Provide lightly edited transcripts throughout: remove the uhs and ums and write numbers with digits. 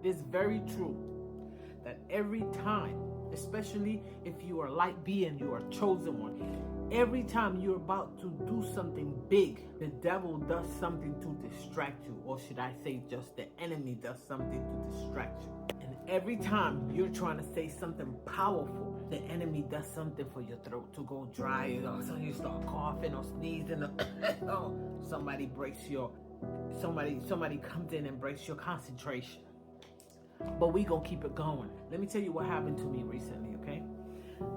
It's very true that every time, especially if you are light being, you are chosen one, every time you're about to do something big, the devil does something to distract you. Or should I say just the enemy does something to distract you. And every time you're trying to say something powerful, the enemy does something for your throat to go dry. So you start coughing or sneezing. Or somebody comes in and breaks your concentration. But we gonna keep it going. Let me tell you what happened to me recently, okay?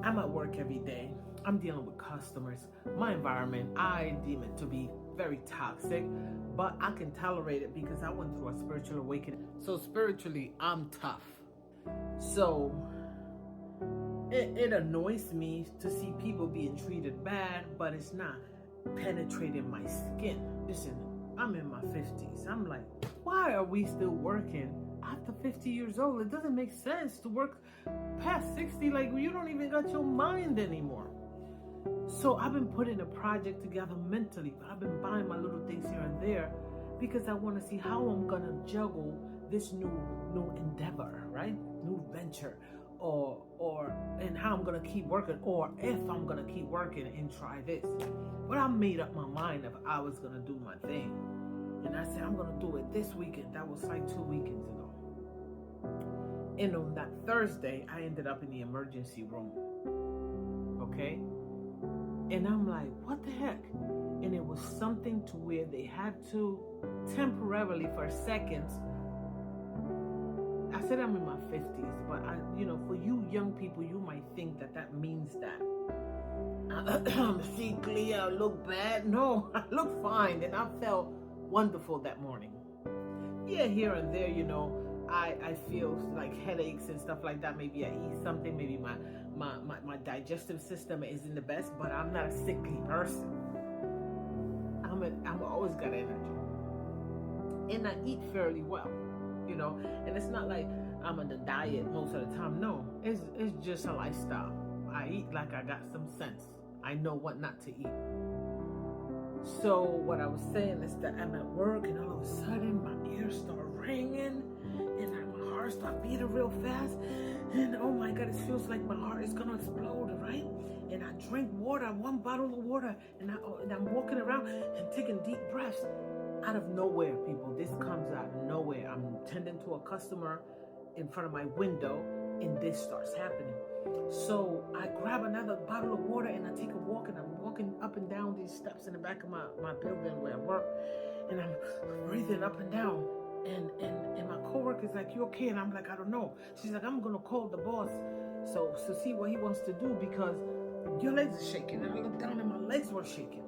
I'm at work every day. I'm dealing with customers. My environment, I deem it to be very toxic, but I can tolerate it because I went through a spiritual awakening. So spiritually, I'm tough. So it annoys me to see people being treated bad, but it's not penetrating my skin. Listen, I'm in my 50s. I'm like, why are we still working after 50 years old? It doesn't make sense to work past 60. Like, you don't even got your mind anymore. So I've been putting a project together mentally, but I've been buying my little things here and there because I want to see how I'm gonna juggle this new endeavor, right? New venture, and how I'm gonna keep working, or if I'm gonna keep working and try this. But I made up my mind if I was gonna do my thing, and I said I'm gonna do it this weekend. That was like 2 weekends ago. And on that Thursday, I ended up in the emergency room. Okay? And I'm like, what the heck? And it was something to where they had to temporarily, for seconds, I said I'm in my 50s, but for you young people, you might think that means that I'm sickly, I look bad. No, I look fine, and I felt wonderful that morning. Yeah, here and there, I feel like headaches and stuff like that. Maybe I eat something, maybe my digestive system isn't the best, but I'm not a sickly person. I'm always got energy, and I eat fairly well, and it's not like I'm on the diet most of the time. No, it's just a lifestyle. I eat like I got some sense. I know what not to eat. So what I was saying is that I'm at work, and all of a sudden my ears start ringing, and my heart starts beating real fast, and oh my God, it feels like my heart is gonna explode, right? And I drink water, 1 bottle of water, and I'm walking around and taking deep breaths. Out of nowhere, people, this comes out of nowhere. I'm tending to a customer in front of my window, and this starts happening. So I grab another bottle of water, and I take a walk, and I'm walking up and down these steps in the back of my building where I work, and I'm breathing up and down. And my coworker's like, you okay? And I'm like, I don't know. She's like, I'm gonna call the boss so see what he wants to do, because your legs are shaking. And I looked down and my legs were shaking.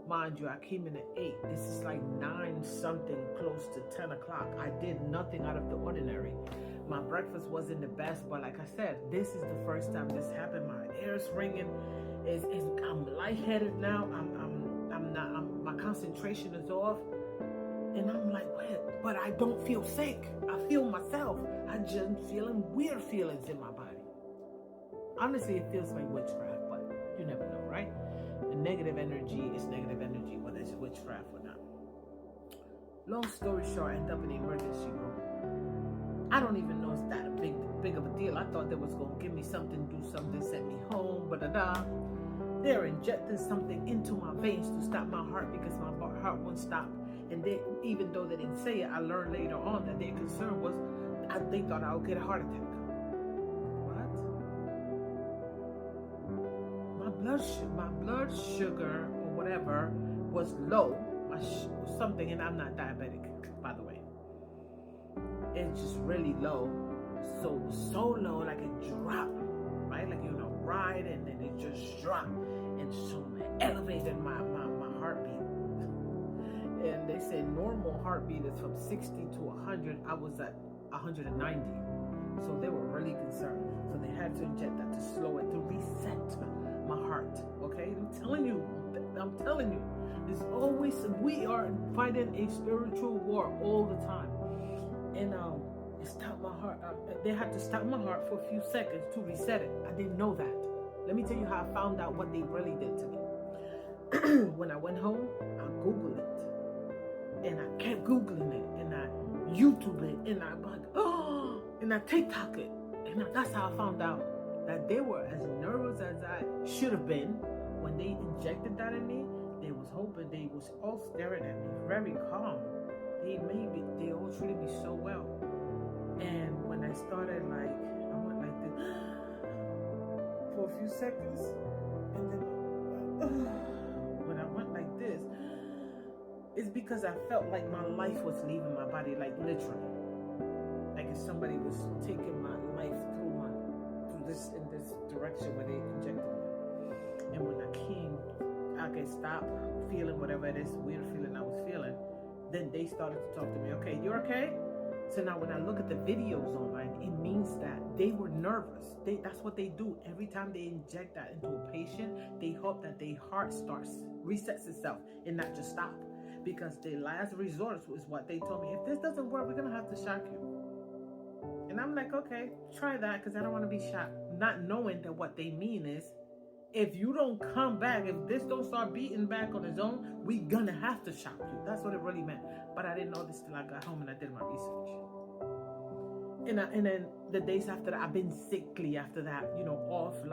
Mind you, I came in at 8. This is like 9 something, close to 10 o'clock. I did nothing out of the ordinary. My breakfast wasn't the best, but like I said, this is the first time this happened. My ears ringing. I'm lightheaded now. My concentration is off. And I'm like, wait, but I don't feel sick. I feel myself. I just feeling weird feelings in my body. Honestly, it feels like witchcraft, but you never know, right? The negative energy is negative energy, whether it's witchcraft or not. Long story short, I end up in the emergency room. I don't even know it's that big of a deal. I thought they was going to give me something, do something, send me home, They're injecting something into my veins to stop my heart because my heart won't stop. And even though they didn't say it, I learned later on that their concern was they thought I would get a heart attack. What? My blood sugar or whatever was low, something, and I'm not diabetic, by the way. It's just really low, so low, like it dropped, right? Like you're on a ride and then it just dropped, and so it elevated my heartbeat. And they said normal heartbeat is from 60 to 100. I was at 190. So they were really concerned. So they had to inject that to slow it, to reset my heart. Okay? I'm telling you. We are fighting a spiritual war all the time. And it stopped my heart. They had to stop my heart for a few seconds to reset it. I didn't know that. Let me tell you how I found out what they really did to me. When I went home, I Googled it. And I kept Googling it, and I YouTube it, and I like, oh, and I TikTok it, and that's how I found out that they were as nervous as I should have been when they injected that in me. They was hoping, they was all staring at me, very calm. They all treated me so well. And when I started, like, I went like this for a few seconds, and then when I went like this, it's because I felt like my life was leaving my body, like literally, like if somebody was taking my life through this in this direction where they injected me. And when I could stop feeling whatever it is, weird feeling I was feeling, then they started to talk to me. Okay, you okay? So now when I look at the videos online, it means that they were nervous. That's what they do. Every time they inject that into a patient, they hope that their heart resets itself and not just stop. Because the last resort was what they told me. If this doesn't work, we're going to have to shock you. And I'm like, okay, try that, because I don't want to be shocked. Not knowing that what they mean is, if you don't come back, if this don't start beating back on its own, we gonna have to shock you. That's what it really meant. But I didn't know this till I got home and I did my research. And then the days after that, I've been sickly after that, you know, off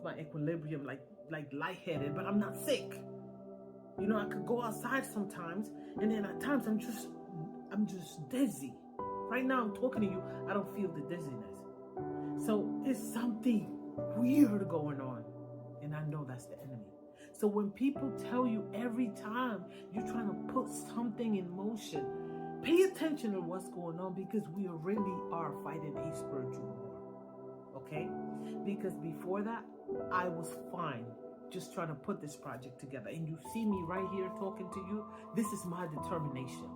my equilibrium, like lightheaded, but I'm not sick. You know, I could go outside sometimes, and then at times I'm just dizzy. Right now I'm talking to you, I don't feel the dizziness. So it's something weird going on, and I know that's the enemy. So when people tell you every time you're trying to put something in motion, pay attention to what's going on, because we really are fighting a spiritual war. Okay? Because before that, I was fine just trying to put this project together. And you see me right here talking to you. This is my determination.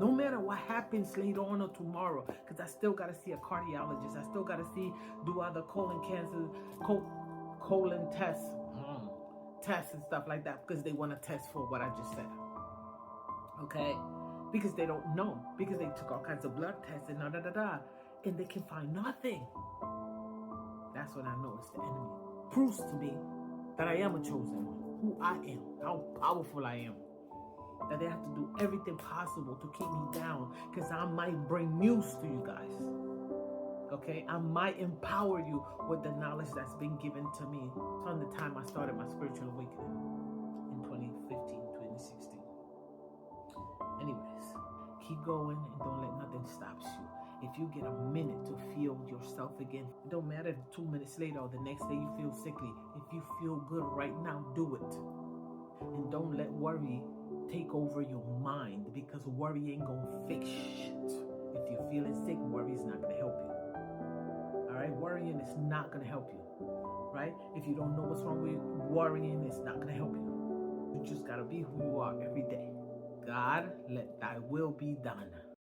No matter what happens later on or tomorrow, because I still got to see a cardiologist. I still got to do other colon cancer, colon tests and stuff like that, because they want to test for what I just said. Okay? Because they don't know. Because they took all kinds of blood tests and and they can find nothing. That's when I know it's the enemy. Proves to me that I am a chosen one, who I am, how powerful I am. That they have to do everything possible to keep me down, because I might bring news to you guys. Okay? I might empower you with the knowledge that's been given to me from the time I started my spiritual awakening in 2015, 2016. Anyways, keep going and don't let nothing stop you. If you get a minute to feel yourself again, it don't matter if 2 minutes later or the next day you feel sickly. If you feel good right now, do it. And don't let worry take over your mind, because worry ain't gonna fix shit. If you're feeling sick, worry is not gonna help you. Alright? Worrying is not gonna help you. Right? If you don't know what's wrong with you, worrying is not gonna help you. You just gotta be who you are every day. God, let thy will be done.